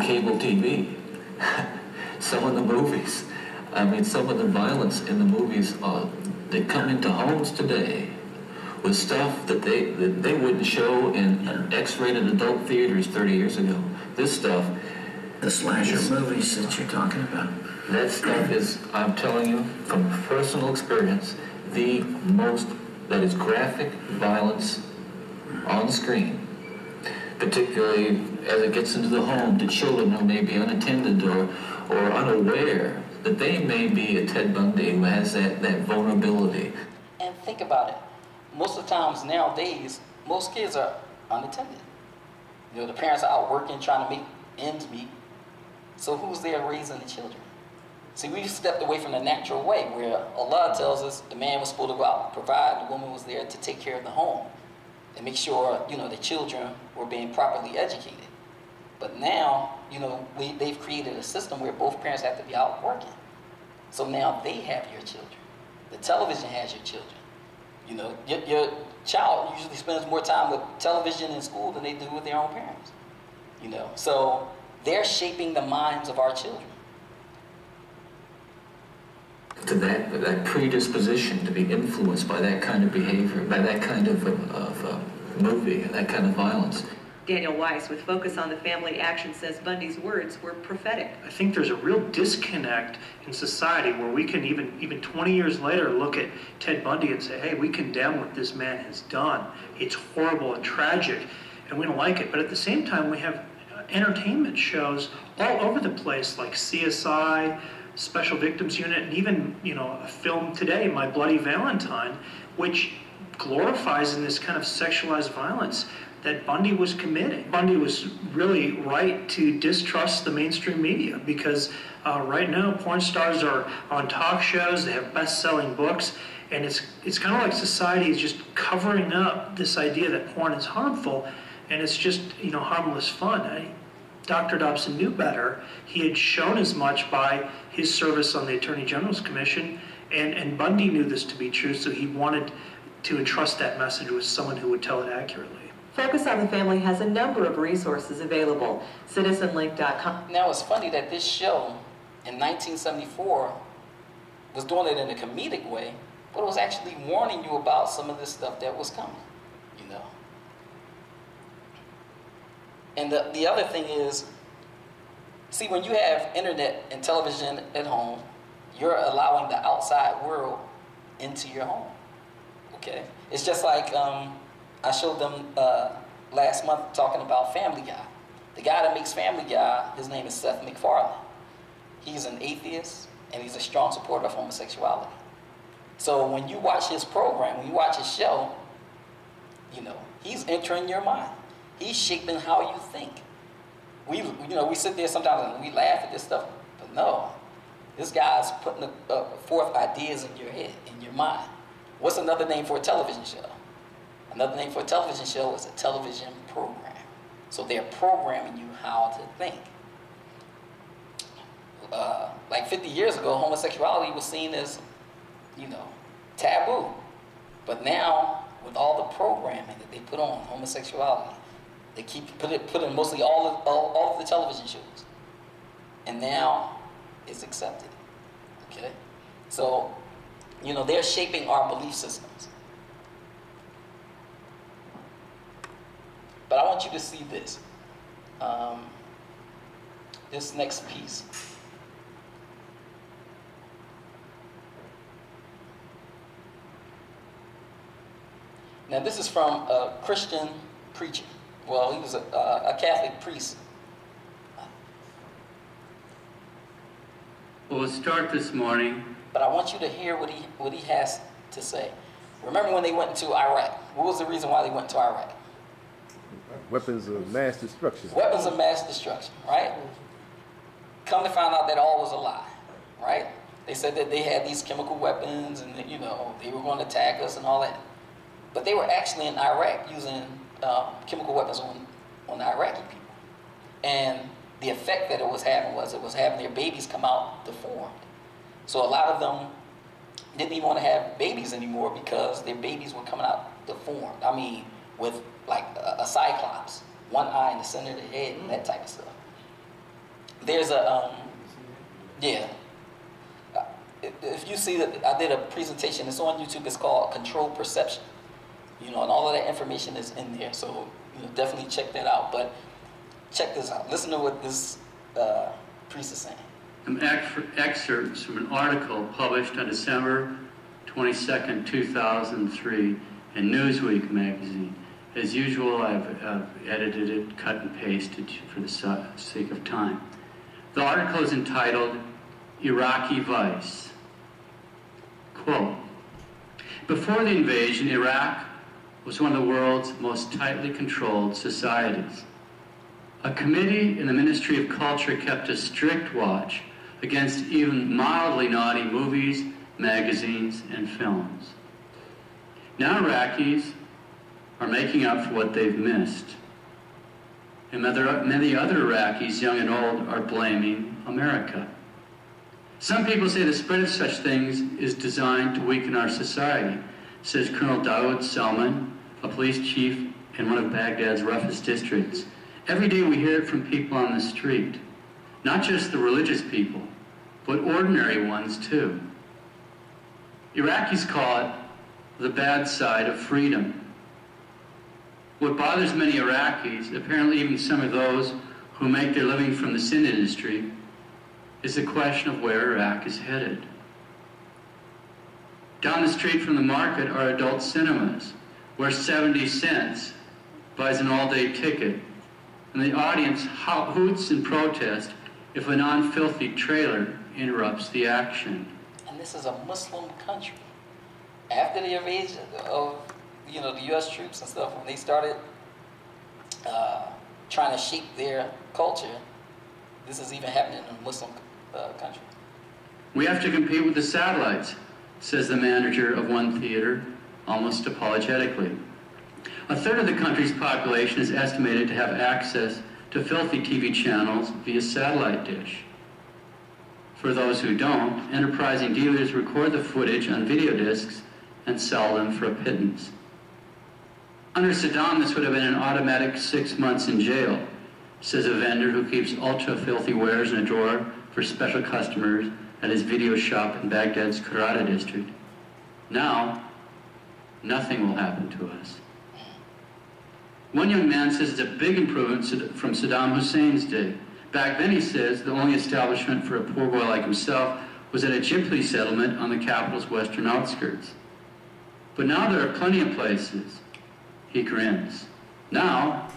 cable TV, some of the movies. I mean, some of the violence in the movies, they come into homes today with stuff that they wouldn't show in X-rated adult theaters 30 years ago. This stuff... The slasher movies that you're talking about. That stuff is, I'm telling you, from personal experience, the most, that is graphic violence on screen. Particularly as it gets into the home to children who may be unattended or unaware that they may be a Ted Bundy who has that vulnerability. And think about it. Most of the times nowadays, most kids are unattended. You know, the parents are out working, trying to make ends meet. So who's there raising the children? See, we've stepped away from the natural way where Allah tells us the man was supposed to go out and provide, the woman was there to take care of the home and make sure, you know, the children were being properly educated. But now, you know, they've created a system where both parents have to be out working. So now they have your children. The television has your children. You know, your child usually spends more time with television in school than they do with their own parents. You know, so they're shaping the minds of our children. To that predisposition to be influenced by that kind of behavior, by that kind of movie, and that kind of violence. Daniel Weiss, with Focus on the Family Action, says Bundy's words were prophetic. I think there's a real disconnect in society where we can even 20 years later look at Ted Bundy and say, hey, we condemn what this man has done. It's horrible and tragic, and we don't like it. But at the same time, we have entertainment shows all over the place, like CSI, Special Victims Unit, and even, you know, a film today, My Bloody Valentine, which glorifies in this kind of sexualized violence that Bundy was committing. Bundy was really right to distrust the mainstream media because right now porn stars are on talk shows, they have best-selling books, and it's kind of like society is just covering up this idea that porn is harmful, and it's just, you know, harmless fun. Dr. Dobson knew better. He had shown as much by his service on the Attorney General's Commission, and Bundy knew this to be true, so he wanted to entrust that message with someone who would tell it accurately. Focus on the Family has a number of resources available. CitizenLink.com. Now, it's funny that this show in 1974 was doing it in a comedic way, but it was actually warning you about some of this stuff that was coming, you know. And the other thing is, see, when you have internet and television at home, you're allowing the outside world into your home, okay? It's just like I showed them last month talking about Family Guy. The guy that makes Family Guy, his name is Seth MacFarlane. He's an atheist, and he's a strong supporter of homosexuality. So when you watch his program, when you watch his show, you know, he's entering your mind. He's shaping how you think. We sit there sometimes and we laugh at this stuff, but no, this guy's putting forth ideas in your head, in your mind. What's another name for a television show? Another name for a television show is a television program. So they're programming you how to think. Like 50 years ago, homosexuality was seen as, you know, taboo. But now, with all the programming that they put on homosexuality, they keep putting mostly all of the television shows. And now it's accepted, okay? So, you know, they're shaping our belief systems. But I want you to see this, this next piece. Now this is from a Christian preacher. Well, he was a Catholic priest. We'll start this morning. But I want you to hear what he has to say. Remember when they went into Iraq? What was the reason why they went to Iraq? Weapons of mass destruction. Weapons of mass destruction, right? Come to find out that all was a lie, right? They said that they had these chemical weapons and, you know, they were going to attack us and all that. But they were actually in Iraq using chemical weapons on the Iraqi people. And the effect that it was having their babies come out deformed. So a lot of them didn't even want to have babies anymore because their babies were coming out deformed. I mean, with like a cyclops, one eye in the center of the head and that type of stuff. there's a, yeah. If you see that, I did a presentation, it's on YouTube, it's called Controlled Perception. You know, and all of that information is in there, so you know, definitely check that out. But check this out. Listen to what this priest is saying. Some excerpts from an article published on December 22nd, 2003 in Newsweek magazine. As usual, I've edited it, cut and pasted for the sake of time. The article is entitled Iraqi Vice. Quote, before the invasion, Iraq was one of the world's most tightly controlled societies. A committee in the Ministry of Culture kept a strict watch against even mildly naughty movies, magazines, and films. Now Iraqis are making up for what they've missed. And many other Iraqis, young and old, are blaming America. Some people say the spread of such things is designed to weaken our society, says Colonel Dawood Salman, a police chief in one of Baghdad's roughest districts. Every day we hear it from people on the street, not just the religious people, but ordinary ones too. Iraqis call it the bad side of freedom. What bothers many Iraqis, apparently even some of those who make their living from the sin industry, is the question of where Iraq is headed. Down the street from the market are adult cinemas, where 70 cents buys an all-day ticket, and the audience hoots in protest if a non-filthy trailer interrupts the action. And this is a Muslim country. After the invasion of, you know, the U.S. troops and stuff, when they started trying to shape their culture, this is even happening in a Muslim country. We have to compete with the satellites, says the manager of one theater, almost apologetically. A third of the country's population is estimated to have access to filthy TV channels via satellite dish. For those who don't, enterprising dealers record the footage on video discs and sell them for a pittance. Under Saddam, this would have been an automatic 6 months in jail, says a vendor who keeps ultra-filthy wares in a drawer for special customers at his video shop in Baghdad's Karada district. Now, nothing will happen to us. One young man says it's a big improvement from Saddam Hussein's day. Back then, he says, the only establishment for a poor boy like himself was at a gypsy settlement on the capital's western outskirts. But now there are plenty of places. He grins. Now,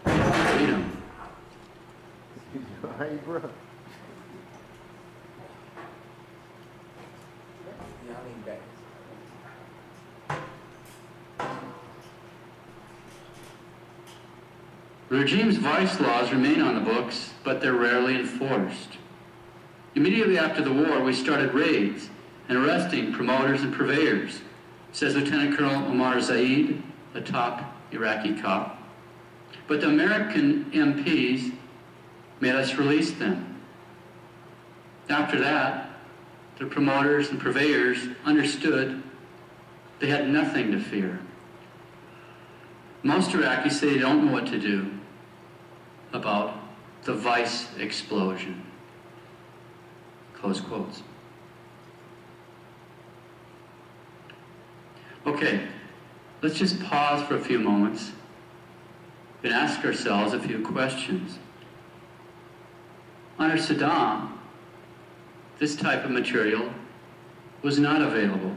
freedom. Hey, bro. The regime's vice laws remain on the books, but they're rarely enforced. Immediately after the war, we started raids and arresting promoters and purveyors, says Lieutenant Colonel Omar Zaid, a top Iraqi cop. But the American MPs made us release them. After that, the promoters and purveyors understood they had nothing to fear. Most Iraqis say they don't know what to do about the vice explosion. Close quotes. Okay, let's just pause for a few moments and ask ourselves a few questions. Under Saddam, this type of material was not available.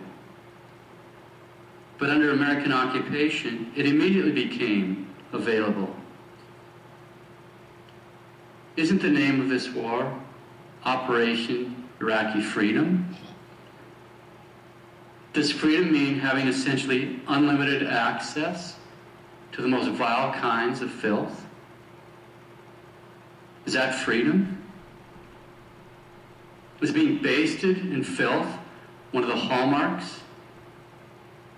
But under American occupation, it immediately became available. Isn't the name of this war Operation Iraqi Freedom? Does freedom mean having essentially unlimited access to the most vile kinds of filth? Is that freedom? Is being basted in filth one of the hallmarks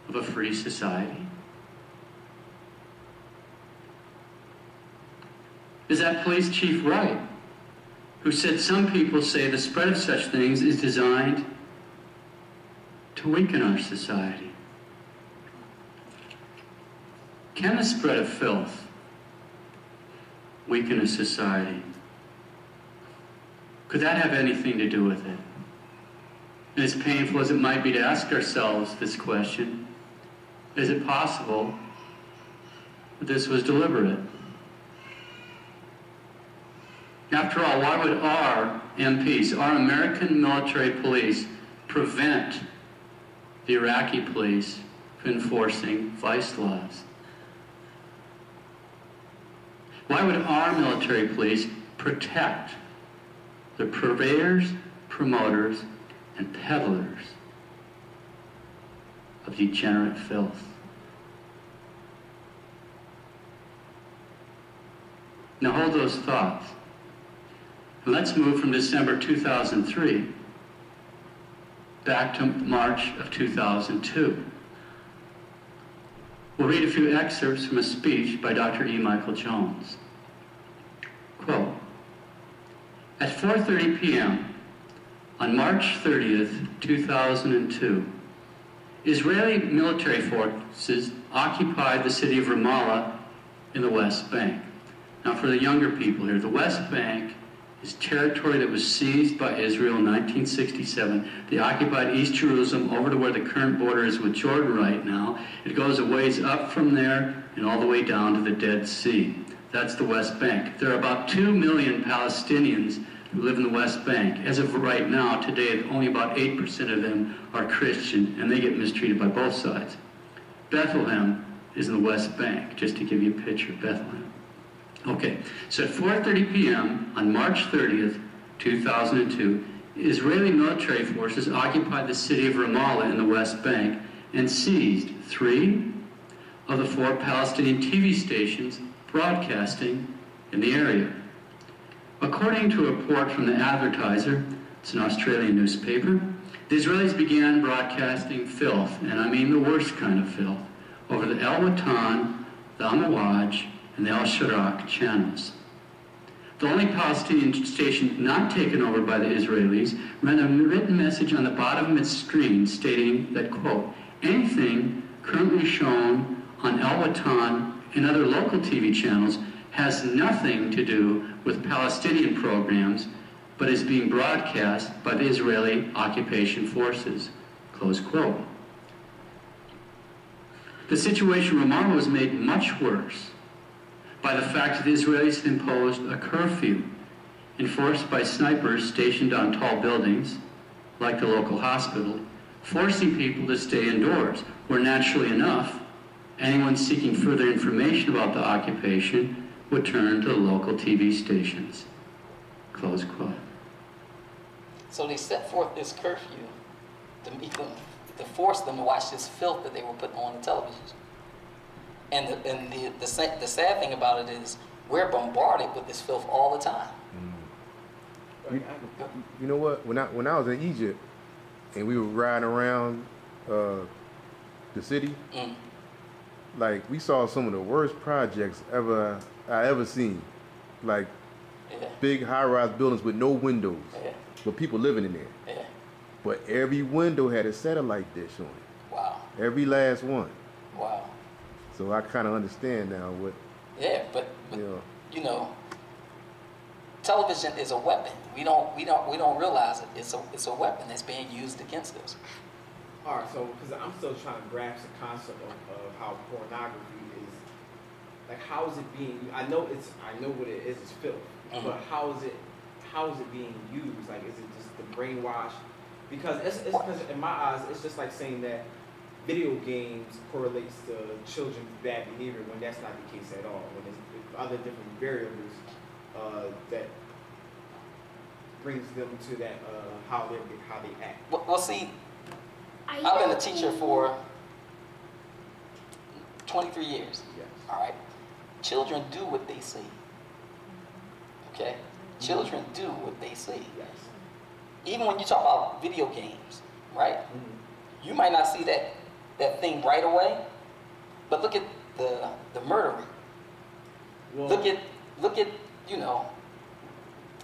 of a free society? Is that police chief right, who said some people say the spread of such things is designed to weaken our society? Can the spread of filth weaken a society? Could that have anything to do with it? And as painful as it might be to ask ourselves this question, is it possible that this was deliberate? After all, why would our MPs, our American military police, prevent the Iraqi police from enforcing vice laws? Why would our military police protect the purveyors, promoters, and peddlers of degenerate filth? Now hold those thoughts. And let's move from December 2003 back to March of 2002. We'll read a few excerpts from a speech by Dr. E. Michael Jones. Quote, at 4:30 p.m. on March 30th, 2002, Israeli military forces occupied the city of Ramallah in the West Bank. Now for the younger people here, the West Bank is territory that was seized by Israel in 1967. They occupied East Jerusalem over to where the current border is with Jordan right now. It goes a ways up from there and all the way down to the Dead Sea. That's the West Bank. There are about 2 million Palestinians who live in the West Bank. As of right now, today, only about 8% of them are Christian, and they get mistreated by both sides. Bethlehem is in the West Bank, just to give you a picture of Bethlehem. Okay, so at 4:30 p.m. on March 30th, 2002, Israeli military forces occupied the city of Ramallah in the West Bank and seized 3 of the 4 Palestinian TV stations broadcasting in the area. According to a report from the Advertiser, it's an Australian newspaper, the Israelis began broadcasting filth, and I mean the worst kind of filth, over the El Watan, the Amawaj, and the Al-Sharak channels. The only Palestinian station not taken over by the Israelis ran a written message on the bottom of its screen stating that, quote, anything currently shown on El Watan and other local TV channels has nothing to do with Palestinian programs, but is being broadcast by the Israeli occupation forces, close quote. The situation in Ramallah was made much worse by the fact that the Israelis had imposed a curfew enforced by snipers stationed on tall buildings, like the local hospital, forcing people to stay indoors, where naturally enough, anyone seeking further information about the occupation would turn to the local TV stations, close quote. So they set forth this curfew to force them to watch this filth that they were putting on the television. And the sad thing about it is we're bombarded with this filth all the time. You know what? When I was in Egypt and we were riding around the city, like we saw some of the worst projects I ever seen. Like big high-rise buildings with no windows, but people living in there. But every window had a satellite dish on it. Wow. Every last one. Wow. So I kind of understand now what. Yeah, but you know, television is a weapon. We don't realize it. It's a weapon that's being used against us. All right, so because I'm still trying to grasp the concept of how pornography is, like, how is it being? I know what it is. It's filth, but how is it being used? Like, is it just the brainwash? Because it's because in my eyes, it's just like saying that video games correlates to children's bad behavior when that's not the case at all. When there's other different variables that brings them to that how they act. Well, see, I've been a teacher for 23 years. Yes. All right. Children do what they see. Okay. Children do what they see. Yes. Even when you talk about video games, right? You might not see that thing right away, but look at the murdering. Well, look at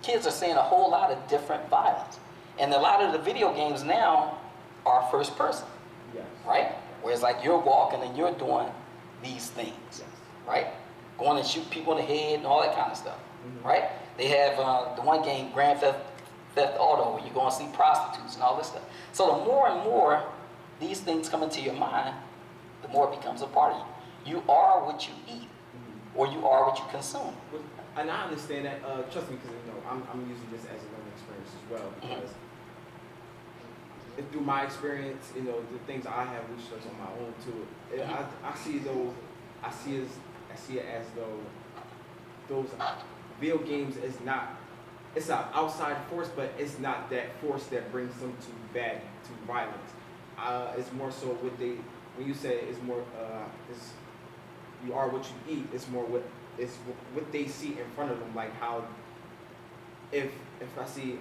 kids are seeing a whole lot of different violence, and a lot of the video games now are first person. Yes. Right? Whereas like you're walking and you're doing these things, yes, right? Going and shoot people in the head and all that kind of stuff, right? They have the one game, Grand Theft Theft Auto, you're going to see prostitutes and all this stuff. So the more and more these things come into your mind, the more it becomes a part of you. You are what you eat, or you are what you consume. And I understand that. Trust me, because I'm using this as a learning experience as well. Because through my experience, the things I have researched on my own too, I see it as though those video games is not. It's an outside force, but it's not that force that brings them to violence. It's more so when you say it's more, you are what you eat. It's more what they see in front of them. Like how, if I see,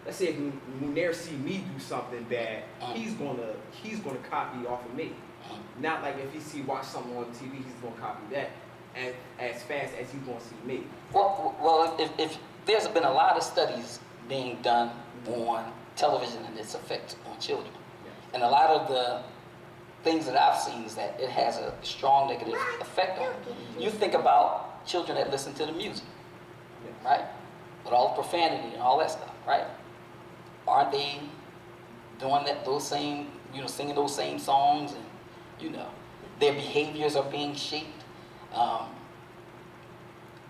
let's say if Munir see me do something bad, he's gonna copy off of me. Not like if he watch something on TV, he's gonna copy that as fast as he's gonna see me. Well, if there's been a lot of studies being done on television and its effect on children, and a lot of the things that I've seen is that it has a strong negative effect on them. You think about children that listen to the music, right? With all the profanity and all that stuff, right? Aren't they doing those same, singing those same songs, and their behaviors are being shaped.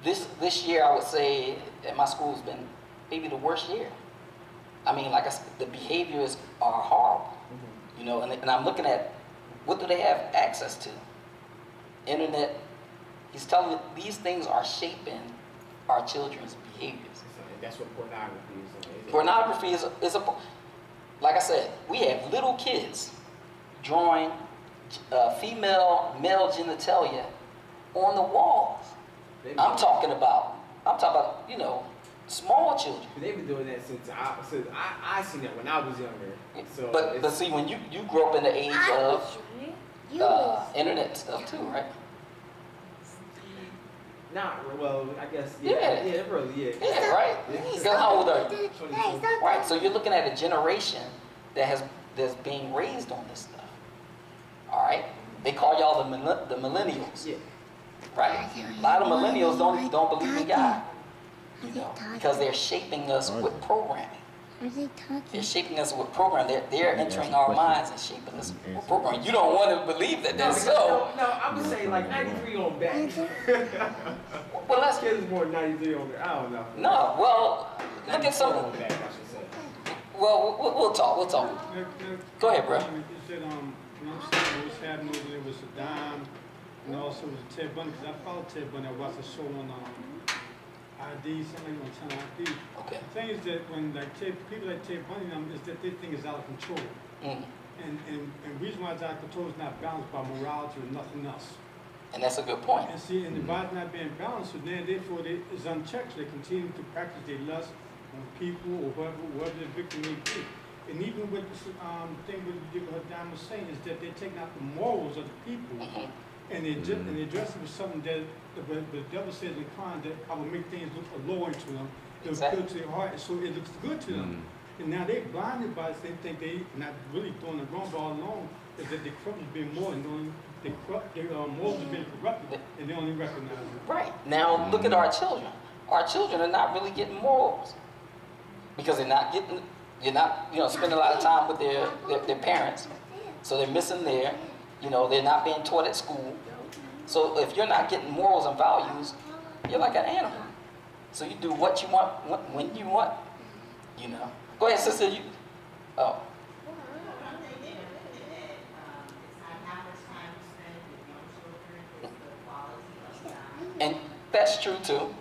This year, I would say at my school has been maybe the worst year. I mean, like I said, the behaviors are horrible, and I'm looking at what do they have access to? Internet. He's telling me these things are shaping our children's behaviors. That's what pornography is. Pornography is a, like I said, we have little kids drawing male genitalia on the walls. I'm talking about, small children. They've been doing that since I seen that when I was younger. So but see, when you grew up in the age of internet stuff too, right? I guess, yeah. Yeah, really, yeah. Yeah, right? Because how old are you? 22. Right, so you're looking at a generation that's being raised on this stuff. All right? They call y'all the millennials. Yeah. Right? A lot of millennials don't believe in God. Because they're shaping us with programming. They're shaping us with programming. They're entering our minds and shaping us with programming. You don't want to believe that that's so. No, I'm just saying like 93 on back. Well, let's kids more 93 on back. I don't know. No, well, look at some. Well, we'll talk. Go ahead, bro. You said, what was happening over there was Saddam, and also was Ted Bundy, because I followed Ted Bundy. I watched a show on ID, something on Channel ID. Okay. The thing is that when people like Ted Bundy is that they think it's out of control. And the reason why it's out of control is not balanced by morality or nothing else. And that's a good point. And see, and the body's not being balanced, so then therefore it's unchecked. So they continue to practice their lust on people or whoever the victim may be. And even with the thing what Don was saying is that they're taking out the morals of the people, and they address it with something that the devil says in Quran that I will make things look alluring to them. It looks good to their heart, and so it looks good to them. And now they're blinded by it. They think they're not really doing the wrong, but all along is that the corrupt has been more, and their morals have been corrupted, and they only recognize it. Right. Now look at our children. Our children are not really getting morals because they're not spending a lot of time with their parents, so they're missing they're not being taught at school. So if you're not getting morals and values, you're like an animal. So you do what you want, when you want, Go ahead, sister. Oh. And that's true too.